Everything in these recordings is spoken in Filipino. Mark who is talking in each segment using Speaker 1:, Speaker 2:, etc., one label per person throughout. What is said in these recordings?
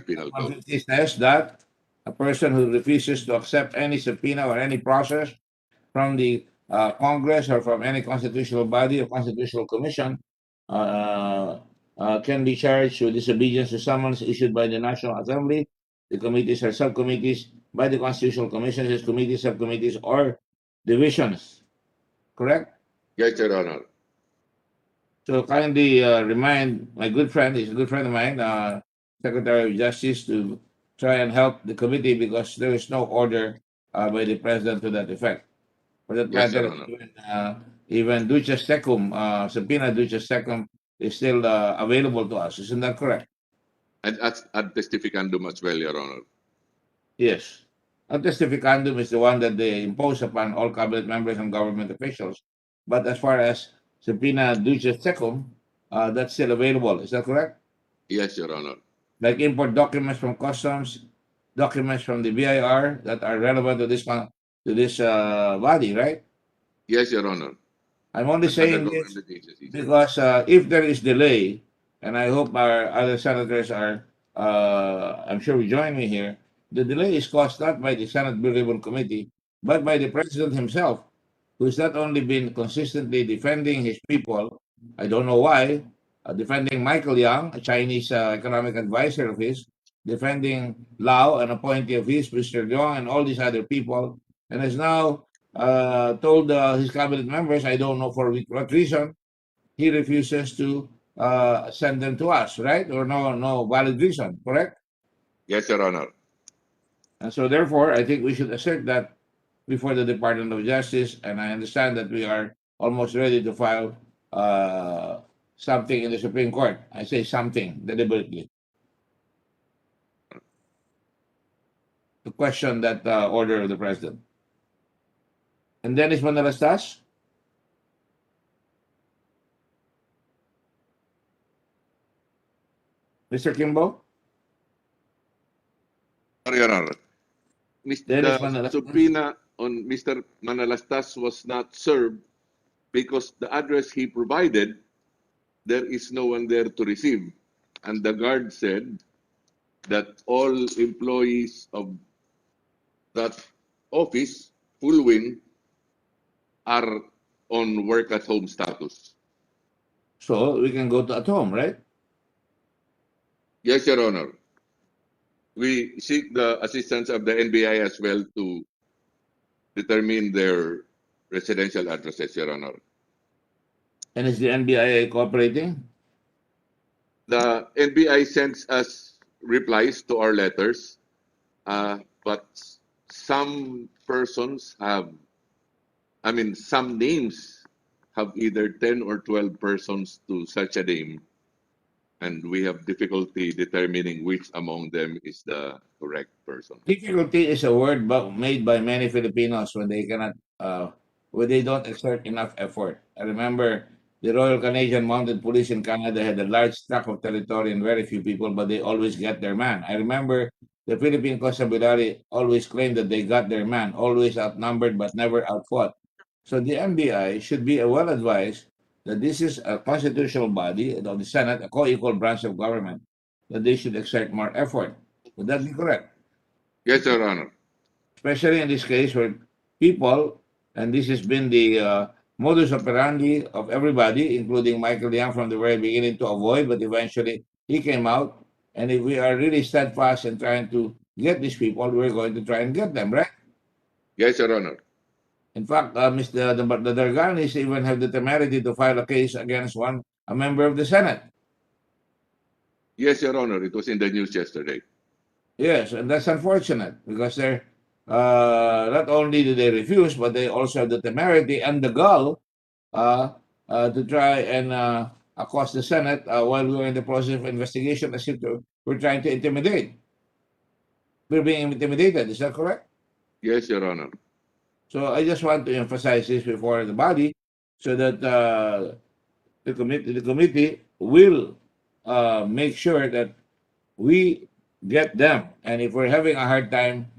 Speaker 1: Penal Code.
Speaker 2: 150 says that a person who refuses to accept any subpoena or any process from the Congress or from any constitutional body or constitutional commission can be charged with disobedience to summons issued by the National Assembly, the committees or subcommittees, by the constitutional commissions, its committees, subcommittees, or divisions. Correct?
Speaker 1: Yes, Your Honor.
Speaker 2: So kindly remind my good friend, he's a good friend of mine, Secretary of Justice, to try and help the committee because there is no order by the President to that effect. For that
Speaker 1: Yes, Your
Speaker 2: matter,
Speaker 1: Honor.
Speaker 2: even Duces Tecum, subpoena Duces Tecum is still available to us. Isn't that correct?
Speaker 1: And ad testificandum as well, Your Honor.
Speaker 2: Yes. Ad testificandum is the one that they impose upon all cabinet members and government officials. But as far as subpoena Duces Tecum, that's still available. Is that correct?
Speaker 1: Yes, Your Honor.
Speaker 2: Like import documents from customs, documents from the BIR that are relevant to this body, right?
Speaker 1: Yes, Your Honor.
Speaker 2: I'm only
Speaker 1: And other
Speaker 2: saying this
Speaker 1: government agencies.
Speaker 2: because if there is delay, and I hope our other senators are, I'm sure will join me here, the delay is caused not by the Senate Bill Ribbon Committee, but by the President himself, who's not only been consistently defending his people, I don't know why, defending Michael Yang, a Chinese economic advisor of his, defending Lau, an appointee of his, Mr. Leong, and all these other people, and has now told his cabinet members, I don't know for what reason, he refuses to send them to us, right? Or no valid reason, correct?
Speaker 1: Yes, Your Honor.
Speaker 2: And so therefore, I think we should assert that before the Department of Justice, and I understand that we are almost ready to file something in the Supreme Court. I say something deliberately to question that order of the President. And Dennis Manalastas? Mr. Kimbo?
Speaker 1: Your Honor.
Speaker 2: Dennis
Speaker 1: The
Speaker 2: Manalastas?
Speaker 1: subpoena on Mr. Manalastas was not served because the address he provided, there is no one there to receive. And the guard said that all employees of that office, Fullwin, are on work at home status.
Speaker 2: So we can go to at home, right?
Speaker 1: Yes, Your Honor. We seek the assistance of the NBI as well to determine their residential addresses, Your Honor.
Speaker 2: And is the NBI cooperating?
Speaker 1: The NBI sends us replies to our letters, but some persons have, some names have either 10 or 12 persons to such a name, and we have difficulty determining which among them is the correct person.
Speaker 2: Difficulty is a word made by many Filipinos when they cannot, when they don't exert enough effort. I remember the Royal Canadian Mounted Police in Canada had a large tract of territory and very few people, but they always get their man. I remember the Philippine Constabulary always claimed that they got their man, always outnumbered but never outfought. So the MBI should be well advised that this is a constitutional body of the Senate, a co-equal branch of government, that they should exert more effort. Would that be correct?
Speaker 1: Yes, Your Honor.
Speaker 2: Especially in this case where people, and this has been the modus operandi of everybody, including Michael Yang from the very beginning to avoid, but eventually he came out. And if we are really steadfast in trying to get these people, we're going to try and get them, right?
Speaker 1: Yes, Your Honor.
Speaker 2: In fact, the Darganis even have the temerity to file a case against a member of the Senate.
Speaker 1: Yes, Your Honor. It was in the news yesterday.
Speaker 2: Yes, and that's unfortunate because they're not only do they refuse, but they also have the temerity and the gall to try and accost the Senate while we were in the process of investigation as if we're trying to intimidate. We're being intimidated, is that correct?
Speaker 1: Yes, Your Honor.
Speaker 2: So I just want to emphasize this before the body so that the committee will make sure that we get them. And if we're having a hard time,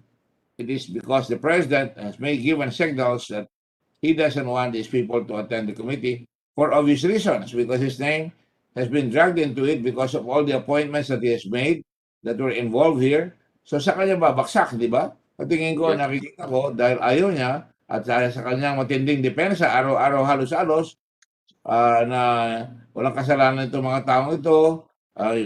Speaker 2: it is because the president has given signals that he doesn't want these people to attend the committee for obvious reasons, because his name has been dragged into it because of all the appointments that he has made that were involved here. So sa kanya babaksak, di ba? Patingin ko,
Speaker 1: Yes.
Speaker 2: nakikita ko, dahil ayaw niya, at sa kanyang matinding depensa, araw-araw halos-halos, na walang kasalanan itong mga taong ito,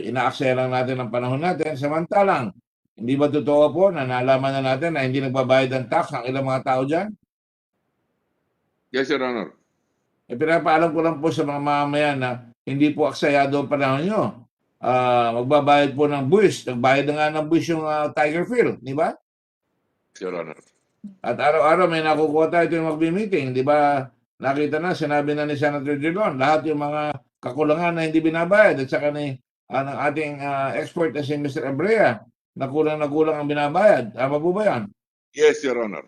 Speaker 2: inaaksaya lang natin ang panahon natin. Samantalang, hindi ba totoo po na nalaman na natin na hindi nagbabayad ng tax ang ilang mga tao dyan?
Speaker 1: Yes, Your Honor.
Speaker 2: Pinapaalam ko lang po sa mga mamamayan na hindi po aksayado ang panahon nyo. Magbabayad po ng buwis. Nagbayad na nga ng buwis yung Tiger Field, di ba?
Speaker 1: Your Honor.
Speaker 2: At araw-araw may nakukuha tayo ito yung mag-meeting, di ba? Nakita na, sinabi na ni Senator Drilon, lahat yung mga kakulangan na hindi binabayad at saka ni ng ating expert na si Mr. Abrea, na kulang ang binabayad. Tama po ba yan?
Speaker 1: Yes, Your Honor.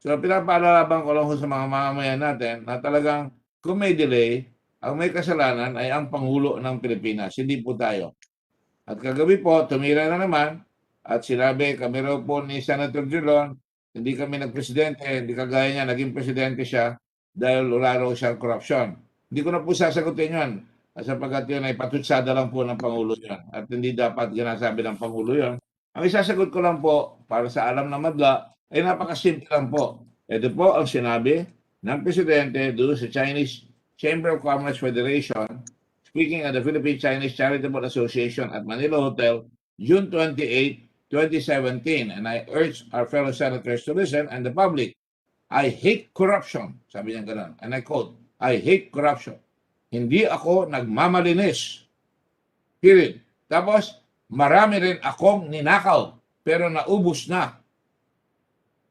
Speaker 2: So pinapaalalaban ko lang sa mga mamamayan natin na talagang kung may delay, ang may kasalanan ay ang Pangulo ng Pilipinas, hindi po tayo. At kagabi po, tumira na naman at sinabi kami raw po ni Senator Drilon, hindi kami nagpresidente, hindi kagaya niya, naging presidente siya dahil wala raw siyang korupsyon. Hindi ko na po sasagutin yun sapagkat yun ay patutsada lang po ng Pangulo yun at hindi dapat ginasabi ng Pangulo yun. Ang isasagot ko lang po para sa alam na madla ay napakasimple lang po. Ito po ang sinabi ng presidente doon sa Chinese Chamber of Commerce Federation speaking at the Philippine-Chinese Charitable Association at Manila Hotel, June 28, 2017. And I urge our fellow senators to listen and the public. I hate corruption. Sabi niya ganun. And I quote, I hate corruption. Hindi ako nagmamalinis. Period. Tapos, marami rin akong ninakaw, pero naubos na.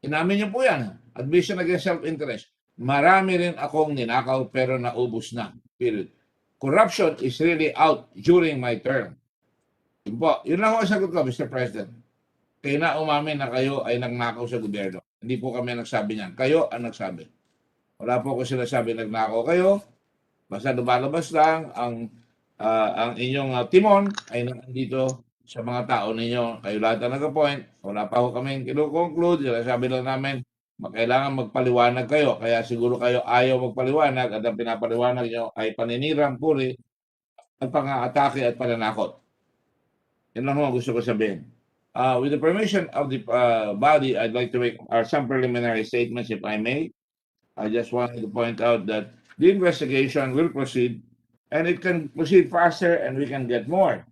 Speaker 2: Inamin niyo po yan. Admission against self-interest. Marami rin akong ninakaw, pero naubos na. Period. Corruption is really out during my term. Yun po. Yun lang ang sagot ko, Mr. President. Kaya na umamin na kayo ay nagnakaw sa gobyerno. Hindi po kami nagsabi niyan. Kayo ang nagsabi. Wala po ko sinasabi nagnakaw kayo. Basta lumalabas lang ang inyong timon ay nandito sa mga tao ninyo. Kayo lahat ang nag-appoint. Wala pa ko kami kinu-conclude. Sabi lang namin, kailangan magpaliwanag kayo. Kaya siguro kayo ayaw magpaliwanag at ang pinapaliwanag nyo ay paninirang puri at pang-atake at pananakot. Yan lang mo gusto ko sabihin. With the permission of the body, I'd like to make some preliminary statements if I may. I just wanted to point out that the investigation will proceed and it can proceed faster and we can get more.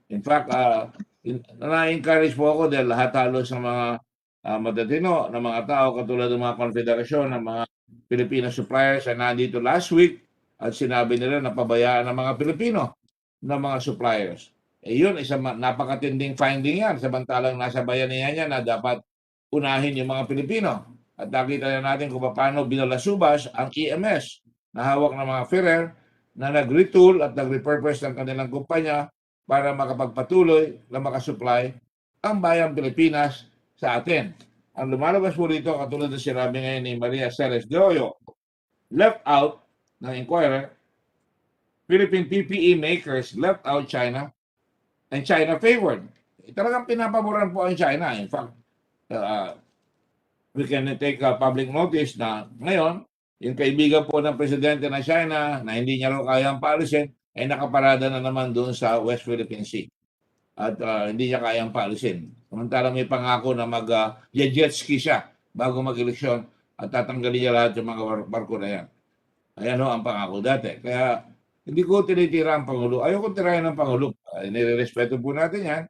Speaker 2: In fact, na-encourage po ako dahil lahat halos ng mga matatino na mga tao katulad ng mga konfederasyon ng mga Filipino suppliers ay nandito last week at sinabi nila na pabayaan ng mga Pilipino ng mga suppliers. Yun, isang napakatinding finding yan. Samantalang nasa bayanihan niya na dapat unahin yung mga Pilipino. At nakita na natin kung paano binalasubas ang EMS na hawak ng mga Ferrer na nag-retool at nag-repurpose ng kanilang kumpanya para makapagpatuloy na makasupply ang bayang Pilipinas sa atin. Ang lumalabas po rito, katulad ng sinabi ngayon ni Maria Ceres de Hoyo, left out ng Inquirer, Philippine PPE makers left out China and China favored. Talagang pinapaboran po ang China. In fact, we can take public notice na ngayon, yung kaibigan po ng presidente ng China na hindi niya raw kayang paalisin, ay nakaparada na naman doon sa West Philippine Sea. At hindi niya kayang paalisin. Samantalang may pangako na mag-jet ski siya bago mag-eleksyon at tatanggalin niya lahat yung mga barko na yan. Ayan ho ang pangako dati. Kaya hindi ko tinitira ang Pangulo. Ayoko tirahin ng Pangulo. Nirerespeto po natin yan.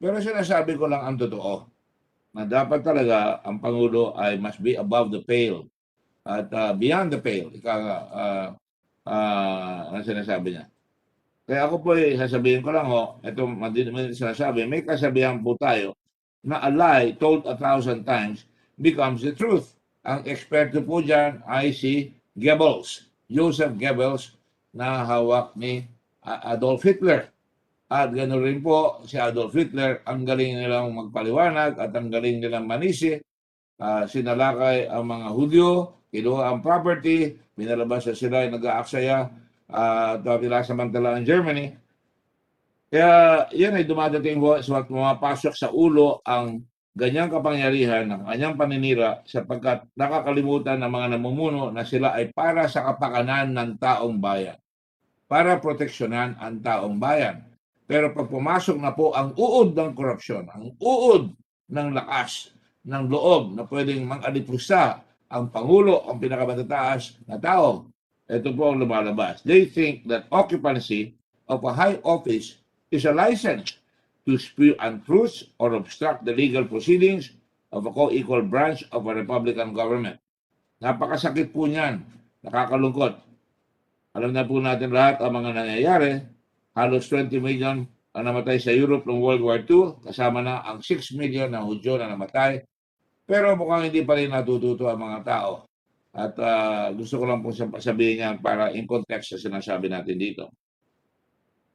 Speaker 2: Pero sinasabi ko lang ang totoo na dapat talaga ang Pangulo ay must be above the pale at beyond the pale. Ang sinasabi niya. Kaya ako po sasabihin ko lang ito sinasabi, may kasabihan po tayo na a lie told 1,000 times becomes the truth. Ang eksperto po dyan ay si Goebbels, Joseph Goebbels, na hawak ni Adolf Hitler. At ganoon rin po si Adolf Hitler, ang galing nilang magpaliwanag at ang galing nilang manisi. Sinalakay ang mga Hudyo, kinuha ang property, pinalabas na sila ay nag-aaksaya at samantala ang Germany. Kaya yan ay dumadating po sa pumapasok sa ulo ang ganyang kapangyarihan ng kanyang paninira sapagkat nakakalimutan ng mga namumuno na sila ay para sa kapakanan ng taong bayan. Para proteksyonan ang taong bayan. Pero pag pumasok na po ang uod ng korupsyon, ang uod ng lakas ng loob na pwedeng mang-alipusta ang Pangulo, ang pinakamataas na tao, ito po ang lumalabas. They think that occupancy of a high office is a license to spew untruths or obstruct the legal proceedings of a co-equal branch of a Republican government. Napakasakit po niyan. Nakakalungkot. Alam na po natin lahat ang mga nangyayari. Halos 20 million ang namatay sa Europe noong World War II, kasama na ang 6 million na Hudyo na namatay. Pero mukhang hindi pa rin natututo ang mga tao. At gusto ko lang po sabihin yan para in context sa sinasabi natin dito.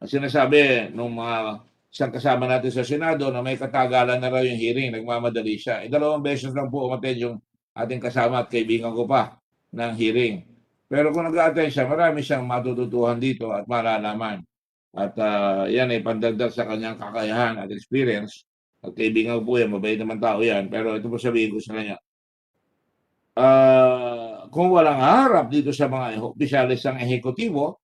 Speaker 2: Ang sinasabi nung mga isang kasama natin sa Senado na may katagalan na raw yung hearing, nagmamadali siya. 2 beses lang po umattend yung ating kasama at kaibigan ko pa ng hearing. Pero kung nag-attend siya, marami siyang matututuhan dito at malalaman. At yan ay pandagdag sa kanyang kakayahan at experience. At kaibigan ko po yan, mabait naman tao yan. Pero ito po sabihin ko sa kanya, kung walang harap dito sa mga opisyalis ng ehekutibo,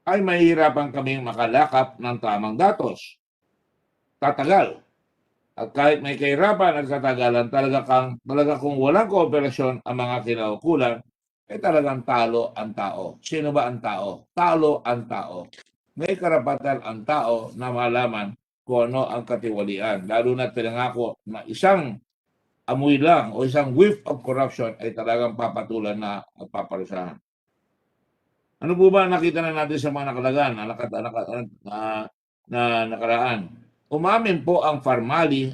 Speaker 2: ay mahihirapan kaming makalakap ng tamang datos. Tatagal. At kahit may kahirapan at katagalan, talaga kung walang kooperasyon ang mga kinaukulan, ay talagang talo ang tao. Sino ba ang tao? Talo ang tao. May karapatan ang tao na malaman kung ano ang katiwalian. Lalo na pinangako na isang amoy lang o isang whiff of corruption ay talagang papatulan na at paparusahan. Ano po ba nakita na natin sa mga nakalagan na nakaraan? Umamin po ang Farmali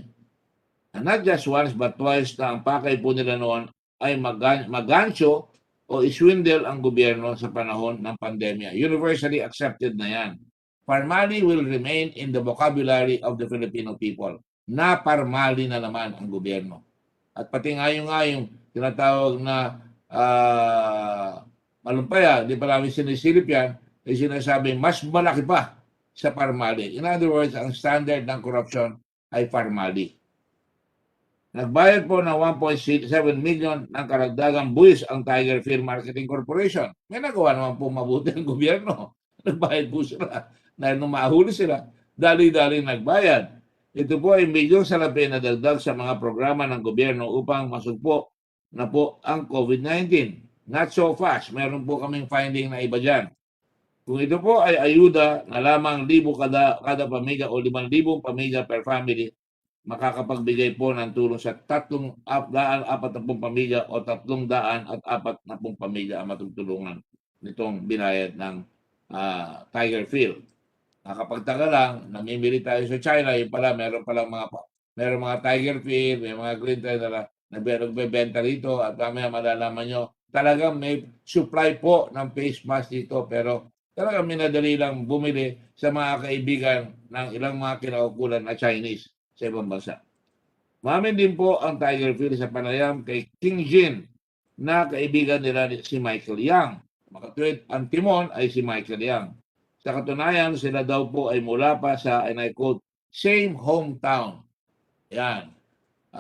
Speaker 2: na not just once but twice na ang pakay po nila noon ay magansyo o iswindle ang gobyerno sa panahon ng pandemya. Universally accepted na yan. Farmali will remain in the vocabulary of the Filipino people. Naparmali na naman ang gobyerno. At pati nga yung tinatawag na malumpaya, di pa namin sinisilip yan, ay sinasabing mas malaki pa sa Parmali. In other words, ang standard ng korupsyon ay Parmali. Nagbayad po ng 1.7 million ng karagdagang buwis ang Tiger Film Marketing Corporation. May nagawa naman po mabuti ang gobyerno. Nagbayad po sila. Dahil nung mahuli sila, dali-dali nagbayad. Ito po ay milyong salapi na dagdag sa mga programa ng gobyerno upang masugpo na po ang COVID-19. Not so fast. Meron po kaming finding na iba dyan. Kung ito po ay ayuda na lamang 1,000 kada pamilya o 5,000 pamilya per family, makakapagbigay po ng tulong sa 340 pamilya o 340 pamilya ang matutulungan nitong binayad ng Tiger Field. Nakapagtaka lang, namimili tayo sa China, yung pala, meron mga Tiger Field, may mga green tayo na nagbebenta rito at mamaya malalaman nyo, talagang may supply po ng face mask dito pero talagang minadali lang bumili sa mga kaibigan ng ilang mga kinaukulan na Chinese sa ibang bansa. Mamin din po ang Tiger Field sa panayam kay King Jin na kaibigan nila si Michael Yang. Makatwid, ang timon ay si Michael Yang. Sa katunayan, sila daw po ay mula pa sa, and I quote, same hometown. Yan.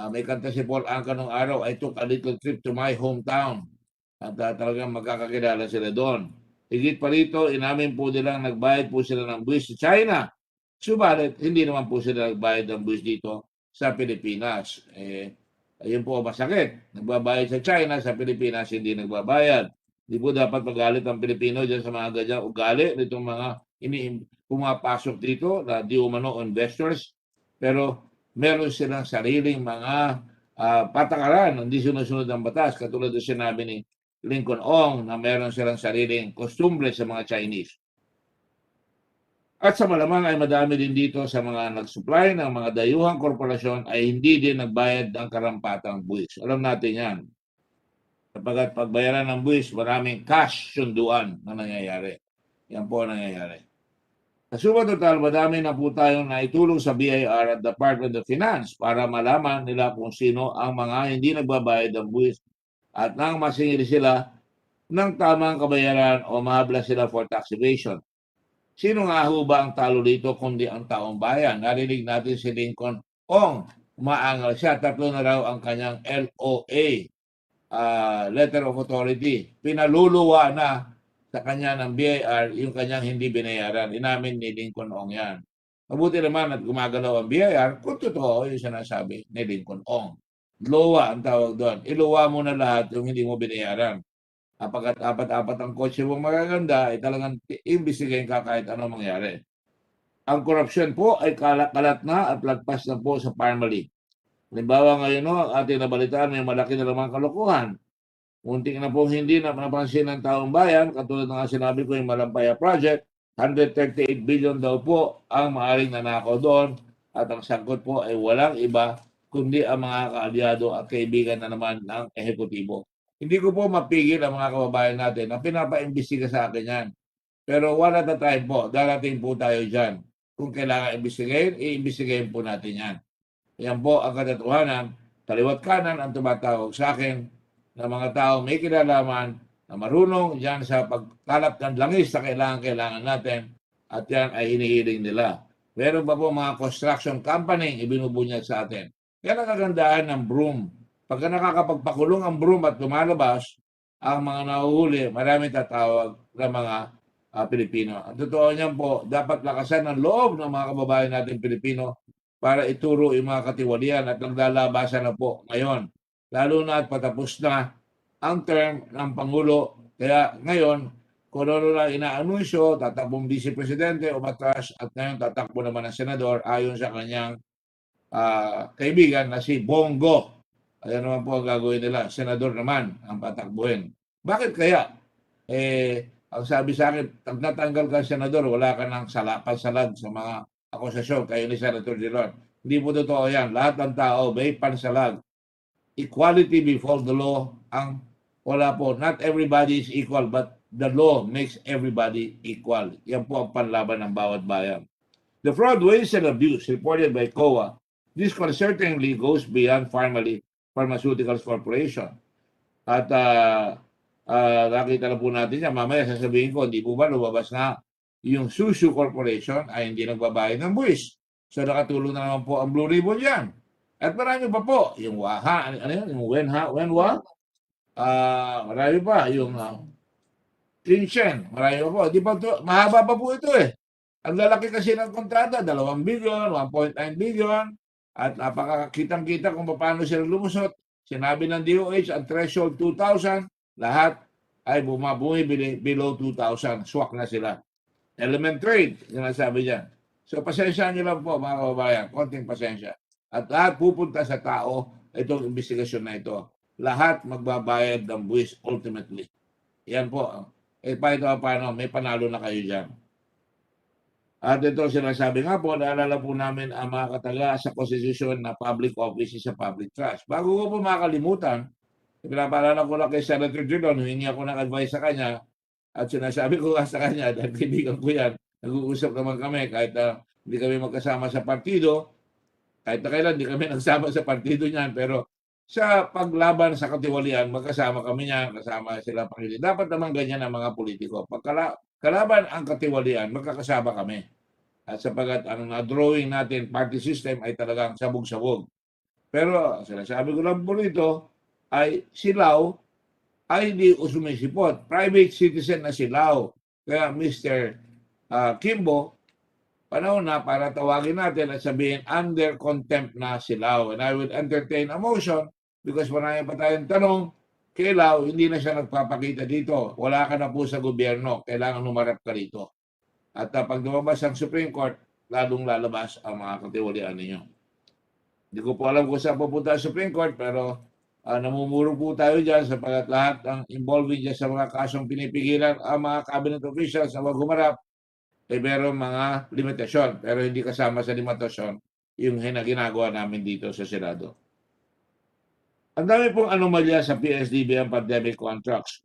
Speaker 2: May kanta si Paul Anka nung araw, I took a little trip to my hometown. At talagang magkakakilala sila doon. Higit pa rito, inamin po nilang nagbayad po sila ng buwis sa China. Subalit, hindi naman po sila nagbayad ng buwis dito sa Pilipinas. Ayun po masakit. Nagbabayad sa China, sa Pilipinas hindi nagbabayad. Hindi po dapat magalit ang Pilipino dyan sa mga ganyan ugali nitong mga pumapasok dito na di umano investors. Pero meron silang sariling mga patakaran, hindi sinusunod ang batas. Katulad ng sinabi ni Lincoln Ong na meron silang sariling kostumbre sa mga Chinese. At sa malamang ay madami din dito sa mga nag-supply ng mga dayuhang korporasyon ay hindi din nagbayad ng karampatang buwis. Alam natin yan. Kapag pagbayaran ng buwis, maraming cash sunduan na nangyayari. Yan po ang nangyayari. Sa suma total, madami na po tayong naitulong sa BIR at Department of Finance para malaman nila kung sino ang mga hindi nagbabayad ng buwis at nang masingil sila ng tamang kabayaran o mahabla sila for tax evasion. Sino nga ho ba ang talo dito kundi ang taong bayan? Narinig natin si Lincoln Ong, umaangal siya. 3 na raw ang kanyang LOA. Letter of Authority, pinaluluwa na sa kanya ng BIR yung kanyang hindi binayaran. Inamin ni Lincoln Ong yan. Mabuti naman at gumagalaw ang BIR kung totoo yung sinasabi ni Lincoln Ong. Lowa ang tawag doon. Iluwa mo na lahat yung hindi mo binayaran. Apagat apat-apat ang kotse mong magaganda, ay talagang imbisigayin ka kahit ano mangyari. Ang korupsyon po ay kalat na at lagpas na po sa family. Halimbawa ngayon no, ang ating nabalitaan may malaki na namang kalokohan. Muntik na po hindi na napansin ng taong bayan, katulad ng sinabi ko yung Malampaya Project, 138 billion daw po ang maaring nanakaw doon at ang sagot po ay walang iba kundi ang mga kaalyado at kaibigan na naman ng ehekutibo. Hindi ko po mapigil ang mga kababayan natin na pinapaimbestiga sa akin yan. Pero one at a time po, darating po tayo dyan. Kung kailangan imbestigayin, iimbestigayin po natin yan. Yan po ang katotohanan. Kaliwat kanan ang tumatawag sa akin na mga tao may kinalaman na marunong dyan sa pagkalap ng langis na kailangan natin at yan ay hinihiling nila. Meron pa po mga construction company ibinubunyag sa atin. Yan ang kagandahan ng broom. Pagka nakakapagpakulong ang broom at lumalabas, ang mga nahuhuli, marami tatawag ng mga Pilipino. Ang totoo niyan po, dapat lakasan ang loob ng mga kababayan natin Pilipino para ituro yung mga katiwalian at naglalabasan na po ngayon. Lalo na at patapos na ang term ng Pangulo. Kaya ngayon, kung ano na inaanunsyo, tatakbong Vice Presidente o batas at ngayon tatakbo naman ang Senador ayon sa kanyang kaibigan na si Bongo. Ayan naman po ang gagawin nila. Senador naman ang patakbuhin. Bakit kaya? Ang sabi sa akin, pag natanggal ka senador, wala ka ng pansalag sa mga akusasyon kayo ni Senator Dillon. Hindi po totoo yan. Lahat ng tao may pansalag. Equality before the law ang wala po. Not everybody is equal, but the law makes everybody equal. Yan po ang panlaban ng bawat bayan. The fraud, waste, and abuse reported by COA, this certainly goes beyond Pharmaceuticals Corporation. At nakita na po natin yan. Mamaya sasabihin ko, hindi po ba lumabas na yung Susu Corporation ay hindi nagbabayad ng buwis. So nakatulong na naman po ang Blue Ribbon yan. At marami pa po, yung Waha, ano yun, yung Wenwa, marami pa, yung Kinshen, marami pa po. Di pa to, mahaba pa po ito eh. Ang lalaki kasi ng kontrata, 2 billion, 1.9 billion, at napakakitang-kita kung paano sila lumusot. Sinabi ng DOH, ang threshold 2,000, lahat ay bumibili below 2,000. Swak na sila. Element trade, yung nasabi dyan. So, pasensya nyo lang po, mga kababayan. Konting pasensya. At lahat pupunta sa tao, itong investigasyon na ito. Lahat magbabayad ng buwis ultimately. Yan po. Paano, may panalo na kayo dyan. At ito sinasabi nga po, naalala po namin ang mga kataga sa konstitusyon na public office sa public trust. Bago ko po makalimutan, pinapaalala ko lang kay Senator Dillon, humingi ako ng advice sa kanya at sinasabi ko sa kanya, dahil kaibigan ko yan, nag-uusap naman kami kahit hindi kami magkasama sa partido, kahit na kailan hindi kami nagsama sa partido niyan, pero sa paglaban sa katiwalian, magkasama kami niyan, kasama sila Panginoon. Dapat naman ganyan ang mga politiko. Kalaban ang katiwalian, magkakasama kami. At sapagat ang drawing natin, party system ay talagang sabog-sabog. Pero sinasabi ko lang po rito, ay silaw ay hindi sumisipot. Private citizen na silaw. Kaya Mr. Kimbo, panahon na para tawagin natin at sabihin under contempt na silaw. And I will entertain a motion because marami pa tayong tanong, kailaw, hindi na siya nagpapakita dito. Wala ka na po sa gobyerno. Kailangan humarap ka dito. At pag lumabas ang Supreme Court, lalong lalabas ang mga katiwalian ninyo. Hindi ko po alam kung saan pupunta ang Supreme Court, pero namumuro po tayo dyan sapagat lahat ang involving dyan sa mga kasong pinipigilan ang mga cabinet officials na humarap ay meron mga limitasyon. Pero hindi kasama sa limitasyon yung ginagawa namin dito sa Senado. Ang dami pong anomalya sa ps-dbm pandemic contracts.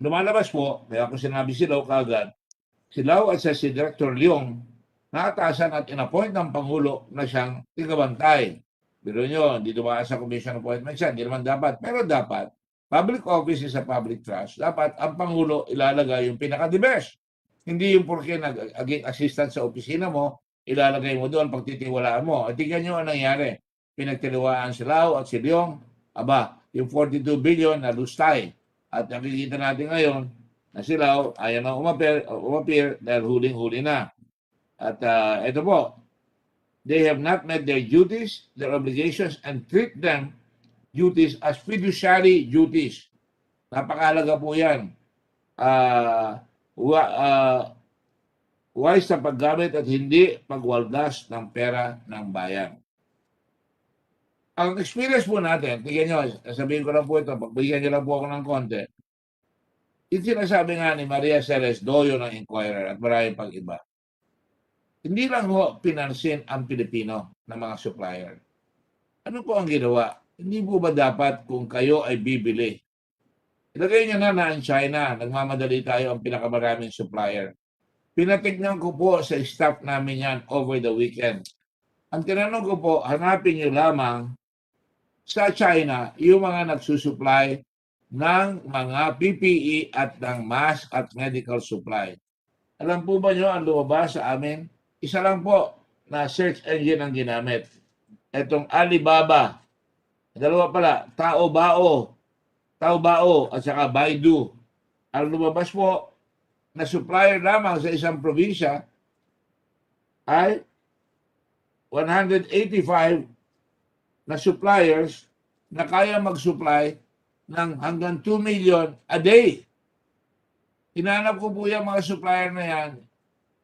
Speaker 2: Lumalabas po, kaya ako sinabi Silaw kaagad, Silaw at si Director Leong naatasan at inappoint ng Pangulo na siyang tigabantay. Pero nyo, hindi dumaan sa commission appointment siya, hindi naman dapat. Pero dapat, public office is a public trust. Dapat ang Pangulo ilalagay yung pinaka-the best. Hindi yung porke naging assistant sa opisina mo, ilalagay mo doon pagtitiwalaan mo. At tingnan nyo ang nangyari. Pinagtiliwaan si Lao at si Leong, yung 42 billion na lustay. At nakikita natin ngayon na si Lao ayaw na umapir dahil huling-huli na. At ito po, they have not met their duties, their obligations, and treat them duties as fiduciary duties. Napakahalaga po yan. Uh, wise sa paggamit at hindi pagwaldas ng pera ng bayan. Ang experience po natin, tignan nyo, sabihin ko lang po ito, pagbigyan nyo lang po ako ng konti. Yung sinasabi nga ni Maria Ceres Doyo ng Inquirer at marami pang iba. Hindi lang ho pinansin ang Pilipino na mga supplier. Ano po ang ginawa? Hindi po ba dapat kung kayo ay bibili? Ilagay nyo na ang China, nagmamadali tayo ang pinakamaraming supplier. Pinatignan ko po sa staff namin yan over the weekend. Ang tinanong ko po, hanapin nyo lamang sa China yung mga nagsusupply ng mga PPE at ng mask at medical supply. Alam po ba nyo ang lumabas sa amin? Isa lang po na search engine ang ginamit. Itong Alibaba. Dalawa pala, Taobao at saka Baidu. Ang lumabas po na supplier lamang sa isang probinsya ay 185 na suppliers na kaya mag-supply ng hanggang 2 million a day. Hinanap ko po yung mga supplier na yan.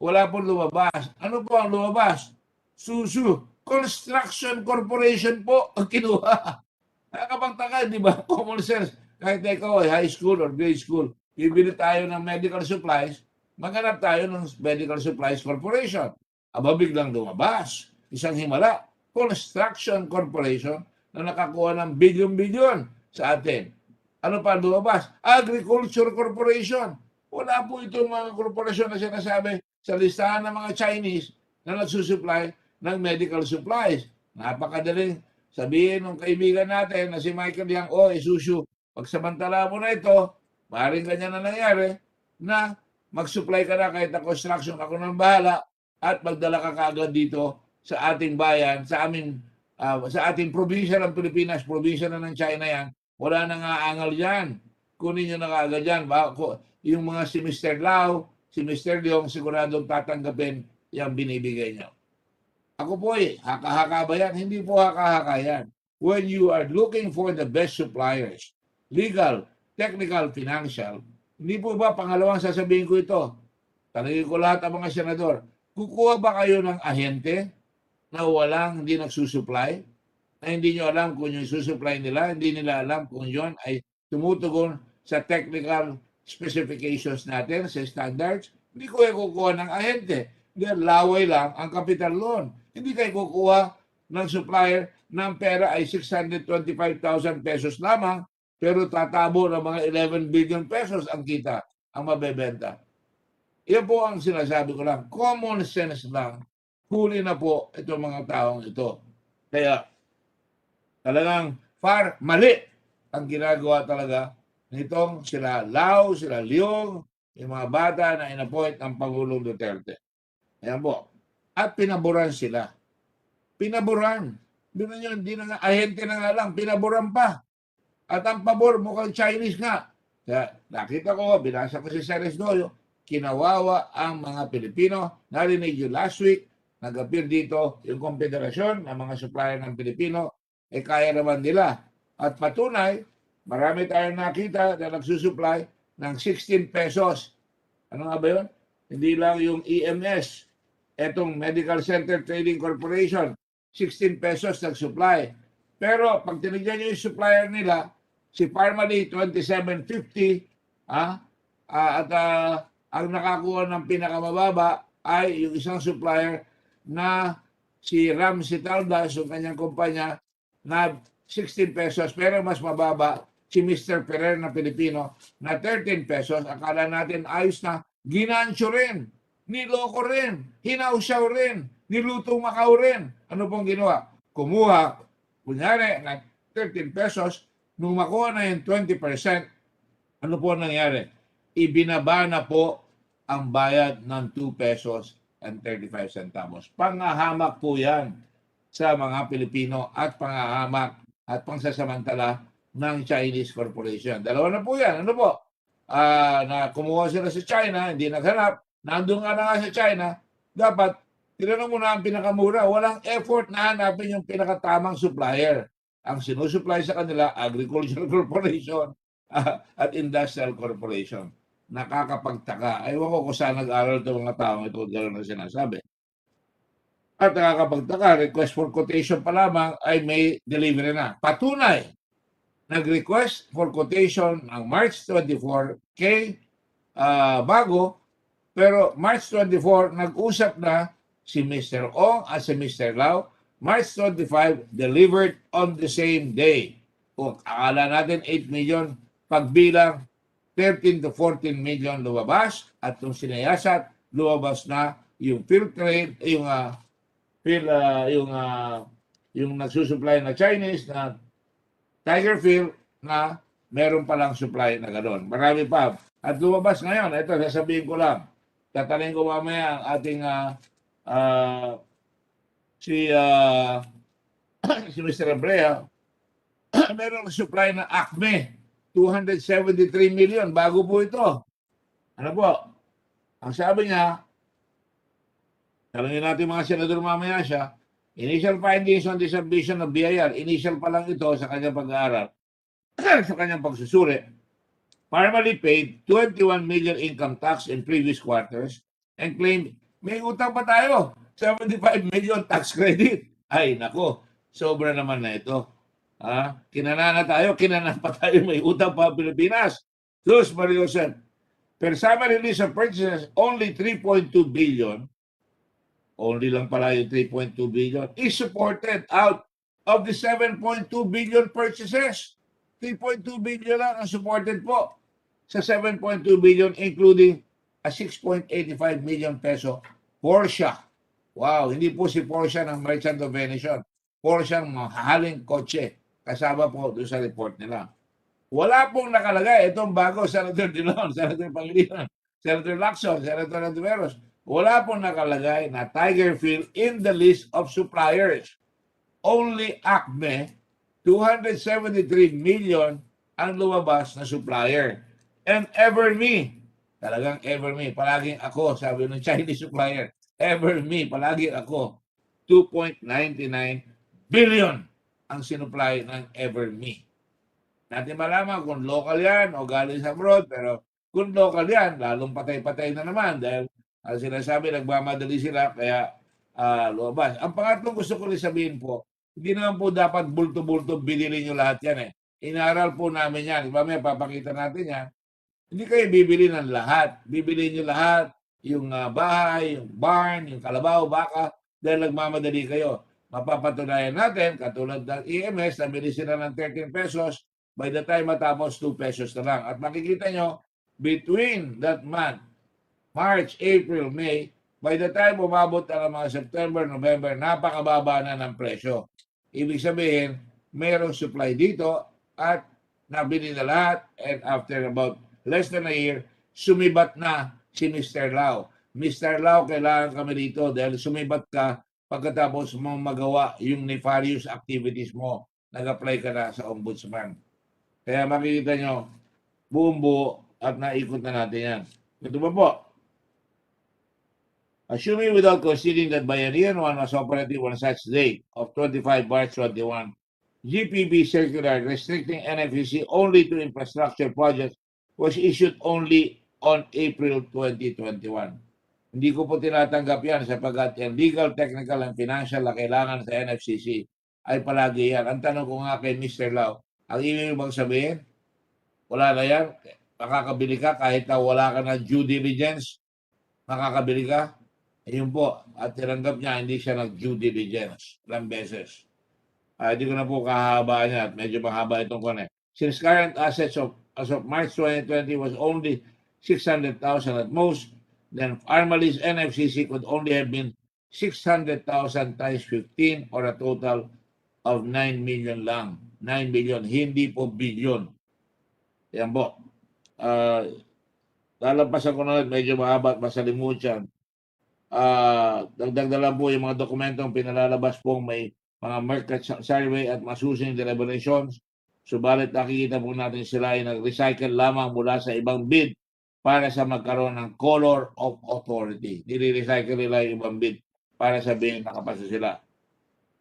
Speaker 2: Wala pong lumabas. Ano po ang lumabas? Susu. Construction Corporation po ang kinuha. Nakakapagtaka, di ba? Common sense. Kahit ikaw ay high school or grade school, bibili tayo ng medical supplies, maghanap tayo ng Medical Supplies Corporation. Aba, biglang lumabas. Isang himala. Construction Corporation na nakakuha ng bilyon-bilyon sa atin. Ano pa lumabas? Agriculture Corporation. Wala po itong mga korporasyon na sinasabi sa listahan ng mga Chinese na nagsusupply ng medical supplies. Napakadaling sabihin ng kaibigan natin na si Michael Yang, Susu, pagsamantala mo na ito, maaaring ganyan na nangyari, na mag-supply ka na kahit na construction, ako nang bahala, at magdala ka kaagad dito sa ating bayan, sa ating probinsya ng Pilipinas, probinsya na ng China yan, wala nang aangal yan. Kunin nyo na kaagad yan. Yung mga si Mr. Lau, si Mr. Leong, siguradong tatanggapin yung binibigay nyo. Ako po haka-haka ba yan? Hindi po haka-haka yan. When you are looking for the best suppliers, legal, technical, financial, hindi po ba pangalawang sasabihin ko ito? Tanungin ko lahat ang mga senador, kukuha ba kayo ng ahente na hindi nagsusupply, na hindi nyo alam kung yung susupply nila, hindi nila alam kung yun ay tumutugon sa technical specifications natin, sa standards? Hindi ko kukuha ng ahente. Dahil laway lang ang capital loan. Hindi kayo kukuha ng supplier ng pera ay 625,000 pesos lamang, pero tatabo ng mga 11 billion pesos ang kita, ang mabebenta. Yan po ang sinasabi ko lang. Common sense lang. Huli na po itong mga taong ito. Kaya talagang mali ang ginagawa talaga nitong sila Lau, sila Leong, yung mga bata na inappoint ng Pangulong Duterte. Ayan po. At pinaboran sila. Pinaboran. Doon nyo, hindi na nga, ahente na nga lang, pinaboran pa. At ang pabor, mukhang Chinese nga. Kaya nakita ko, binasa ko si Ceres Doyo, kinawawa ang mga Pilipino. Narinig yun last week, nag-appear dito yung Konfederasyon ng mga supplier ng Pilipino, kaya naman nila. At patunay, marami tayong nakita na nagsusupply ng 16 pesos. Ano nga ba yun? Hindi lang yung EMS, etong Medical Center Trading Corporation, 16 pesos nag-supply. Pero pag tinignan nyo yung supplier nila, si Parmalee 27.50, at ang nakakuha ng pinakamababa ay yung isang supplier na si Ramsey Taldas, yung kanyang kumpanya, na 16 pesos, pero mas mababa si Mr. Ferrer na Pilipino na 13 pesos. Akala natin ayos na, ginansyo rin, niloko rin, hinausaw rin, nilutong Macau rin. Ano pong ginawa? Kumuha, kunyari, na 13 pesos, nung makuha na yung 20%, ano po nangyari? Ibinaba na po ang bayad ng 2 pesos and 35 centavos. Pangahamak po yan sa mga Pilipino at pangahamak at pangsasamantala ng Chinese corporation. Dalawa na po yan. Ano po? Na kumuha sila sa China, hindi naghanap, nandun nga na nga sa China, dapat Tinanong mo na ang pinakamura. Walang effort na hanapin yung pinakatamang supplier. Ang sinusupply sa kanila, Agricultural Corporation at Industrial Corporation. Nakakapagtaka. Ewan ko kung saan nag-aral itong mga taong ito, gano'n na sinasabi. At nakakapagtaka, request for quotation pa lamang ay may delivery na. Patunay, nag-request for quotation ang March 24 kay Bago, pero March 24, nag-usap na si Mr. Ong at si Mr. Lau. March 25, delivered on the same day. Kung akala natin 8 million, pagbilang 13 to 14 million lumabas at nung sinayasat, lumabas na yung field trade, yung nagsusupply na Chinese na Tiger Field na meron palang supply na gano'n. Marami pa. At lumabas ngayon, ito sasabihin ko lang, tatanungin ko mamaya ang ating si si Mr. Abrea, meron supply na Acme, 273 million, bago po ito. Ano po? Ang sabi niya, tanungin natin mga senador mamaya siya, initial findings on the submission of BIR, initial pa lang ito sa kanyang pag-aaral, sa kanyang pagsusuri, formally paid 21 million income tax in previous quarters and claimed may utang pa tayo, 75 million tax credit. Ay, nako, sobra naman na ito. Kinanana tayo, kinana pa tayo, may utang pa Pilipinas. Sus, Mariosep. Per summary release of purchases, only 3.2 billion, only lang pala yung 3.2 billion, is supported out of the 7.2 billion purchases. 3.2 billion lang ang supported po sa 7.2 billion, including a 6.85 million peso Porsche. Wow, hindi po si Porsche ng Merchant of Venetian. Porsche ang mahaling kotse. Kasama po doon sa report nila. Wala pong nakalagay. Itong bago, Senator Dilon, Senator Pangilinan, Senator Lacson, Senator Antiveros. Wala pong nakalagay na Tiger Field in the list of suppliers. Only Acme, 273 million ang lumabas na supplier. And Everme, talagang Everme, palaging ako, sabi ng Chinese supplier, Everme, palaging ako, 2.99 billion ang sinupply ng Everme. Natin malaman kung local yan o galing sa abroad, pero kung local yan, lalong patay-patay na naman dahil ang sinasabi, nagmamadali sila, kaya lumabas. Ang pangatlong gusto ko rin sabihin po, hindi naman po dapat bulto-bulto binili nyo lahat yan eh. Inaral po namin yan. Mamaya papakita natin yan. Hindi kayo bibili ng lahat. Bibili nyo lahat, yung bahay, yung barn, yung kalabaw, baka, dahil nagmamadali kayo. Mapapatunayan natin, katulad ng EMS, nabili sila ng 13 pesos, by the time matapos 2 pesos na lang. At makikita nyo, between that month, March, April, May, by the time umabot na ng mga September, November, napakababa na ng presyo. Ibig sabihin, mayroong supply dito at nabili na lahat, and after about less than a year, sumibat na si Mr. Lau. Mr. Lau, kailangan kami dito dahil sumibat ka pagkatapos mo magawa yung nefarious activities mo. Nag-apply ka na sa ombudsman. Kaya makikita nyo, buong buo at naikot na natin yan. Ito ba po? Assuming without considering that Bayanihan 1 was operative on such date of 25 March 21, GPB circular restricting NFEC only to infrastructure projects was issued only on April 2021. Hindi ko po tinatanggap yan sapagkat yung legal, technical, and financial na kailangan sa NFCC ay palagi yan. Ang tanong ko nga kay Mr. Lau, ang ibig bang sabihin, wala na yan, makakabili ka kahit na wala ka ng due diligence, makakabili ka? Ayun po, at tinanggap niya, hindi siya nag-due diligence ilang beses. Hindi ko na po kahabaan niya at medyo mahaba itong kone. Since current assets as of March 2020 was only 600,000 at most, then Armalist NFCC could only have been 600,000 times 15 or a total of 9 million lang. 9 million, hindi po billion. Yan po. Lalampasan ko na medyo mahaba at masalimutan. Dagdag na lang po yung mga dokumentong pinalalabas po may mga market survey at masusing deliberations. Subalit nakikita po natin sila ay nag-recycle lamang mula sa ibang bid para sa magkaroon ng color of authority. Nire-recycle nila yung ibang bid para sabihin nakapasa sila.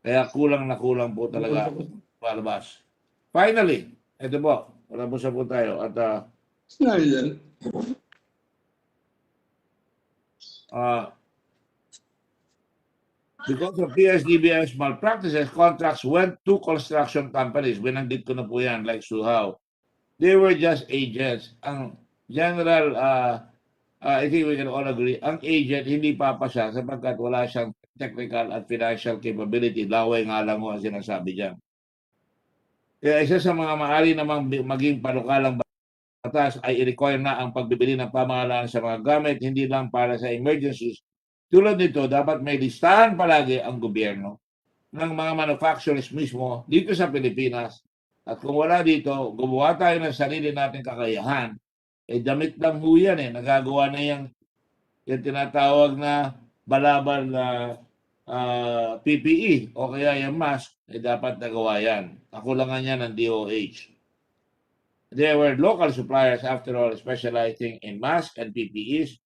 Speaker 2: Kaya kulang na kulang po talaga palabas. Finally, ito po, wala po sa po tayo. At because of ps-dbm's malpractices, contracts went to construction companies. Binanggit ko na po yan, like Suhaw. They were just agents. Ang general, I think we can all agree, ang agent hindi papasa sapagkat wala siyang technical at financial capability. Laway nga lang ho ang sinasabi dyan. Kaya isa sa mga maaari namang maging panukalang batas ay i-require na ang pagbibili ng pamahalaan sa mga gamit, hindi lang para sa emergencies. Tulad nito, dapat may listahan palagi ang gobyerno ng mga manufacturers mismo dito sa Pilipinas. At kung wala dito, gumawa tayo ng sarili nating kakayahan. Damit lang ho yan nagagawa na yung tinatawag na balabal na PPE o kaya yung mask, dapat nagawa yan. Kakulangan yan ng DOH. There were local suppliers, after all, specializing in masks and PPEs.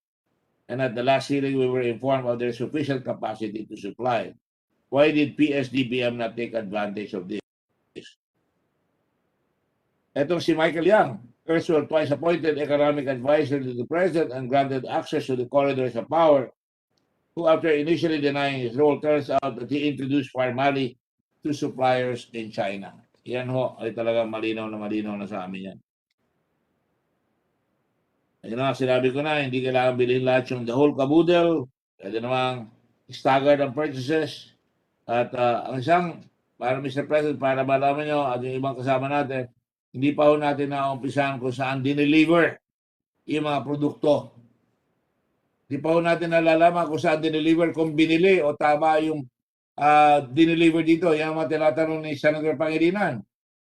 Speaker 2: And at the last hearing, we were informed of their sufficient capacity to supply. Why did ps-dbm not take advantage of this? Etong si Michael Yang, erstwhile twice appointed economic advisor to the president and granted access to the corridors of power, who after initially denying his role, turns out that he introduced Farmali to suppliers in China. Yan ho, ay talagang malinaw na sa amin yan. Ayun na, sinabi ko na, hindi kailangan bilhin lahat yung the whole caboodle. Pwede namang staggered ang purchases. At ang isang, para Mr. President, para malaman nyo at yung ibang kasama natin, hindi pa ho natin naumpisahan kung saan dineliver yung mga produkto. Hindi pa ho natin nalalaman kung saan dineliver, kung binili o tama yung dineliver dito. Yan ang mga tinatanong ni Senator Pangilinan.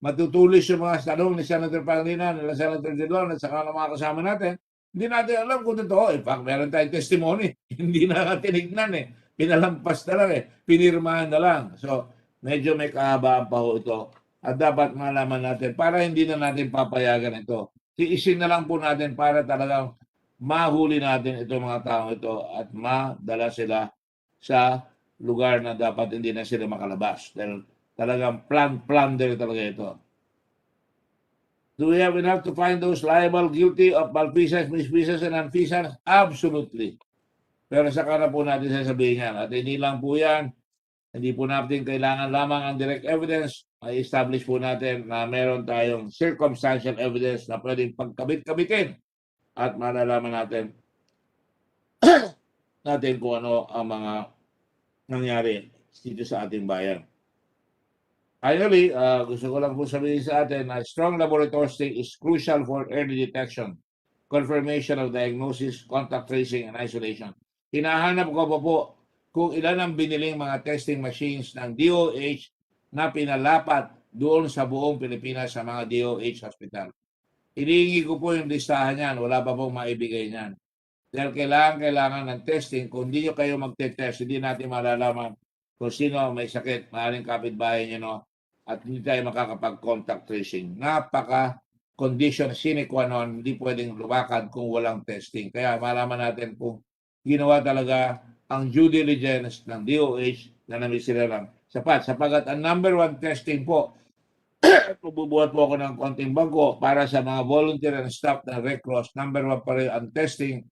Speaker 2: Matutulis yung mga tanong ni Senator Pangilinan, ni Senator Gedon, at saka ng mga kasama natin. Hindi natin alam kung totoo. In fact, meron tayong testimony. Hindi na tinignan Pinalampas na lang Pinirmahan na lang. So, medyo may kahabaan pa ho ito. At dapat malaman natin, para hindi na natin papayagan ito. Tiisin na lang po natin para talagang mahuli natin itong mga tao ito at madala sila sa lugar na dapat hindi na sila makalabas. Dahil talagang plunder talaga ito. Do we have enough to find those liable, guilty of malfeasance, misfeasance, and unfeasance? Absolutely. Pero saka na po natin sasabihin yan. At hindi lang po yan, hindi po natin kailangan lamang ang direct evidence. Ay establish po natin na meron tayong circumstantial evidence na pwedeng pagkabit-kabitin at malalaman natin kung ano ang mga nangyari dito sa ating bayan. Finally, gusto ko lang po sabihin sa atin na strong laboratory testing is crucial for early detection, confirmation of diagnosis, contact tracing, and isolation. Hinahanap ko pa po kung ilan ang biniling mga testing machines ng DOH na pinalapat doon sa buong Pilipinas sa mga DOH hospital. Hinihingi ko po yung listahan niyan, wala pa pong maibigay niyan. Dahil kailangan ng testing, kung hindi nyo kayo magte-test, hindi natin malalaman kung sino may sakit, maaaring kapitbahay nyo, at hindi tayo makakapag-contact tracing. Napaka-condition sine qua non, hindi pwedeng lumakad kung walang testing. Kaya malaman natin kung ginawa talaga ang due diligence ng DOH na nami sila lang sapat. Sapagat ang number one testing po, bubuhat po ako ng konting bangko para sa mga volunteer and staff ng Red Cross. Number one pa rin ang testing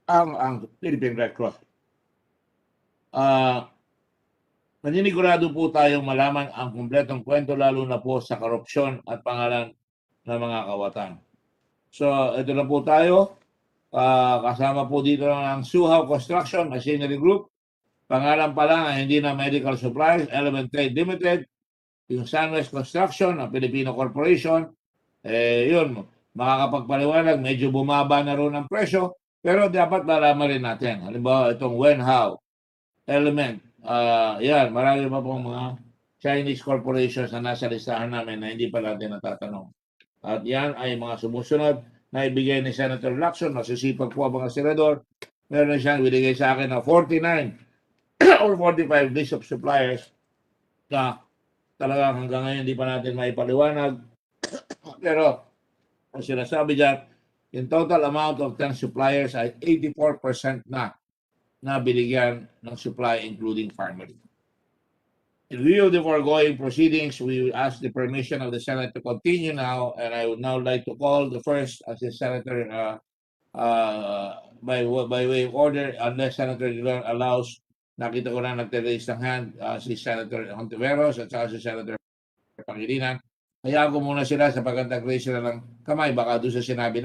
Speaker 2: ang Philippine Red Cross. Naninigurado po tayong malaman ang kumpletong kwento lalo na po sa korupsyon at pangalan ng mga kawatan. So, ito na po tayo. Kasama po dito ng Suhaw Construction Machinery Group. Pangalan pa lang hindi na Medical Supplies, Element Trade Limited, yung Sunwest Construction, ang Filipino Corporation. Yun, makakapagpaliwanag, medyo bumaba na rin ang presyo, pero dapat malaman rin natin. Halimbawa, itong Wenhao, Element, yan, marami pa pong mga Chinese corporations na nasa listahan namin na hindi pa natin natatanong. At yan ay mga sumusunod na ibigay ni Senator Lacson, masisipag po ang mga senador. Meron siyang binigay sa akin na 49 or 45 list of suppliers na talagang hanggang ngayon hindi pa natin maipaliwanag. Pero ang sinasabi dyan, yung total amount of 10 suppliers ay 84% na na binigyan ng supply including farmers. In view of the foregoing proceedings, we ask the permission of the Senate to continue now, and I would now like to call the first as the Senator by way of order, unless Senator Dillon allows. Nakita ko na nagte-raise ng hand si Senator Hontiveros at saka si Senator Pangilinan. Hayaan ko muna sila sa pagkantag-raise sila ng kamay, baka doon sa sinabi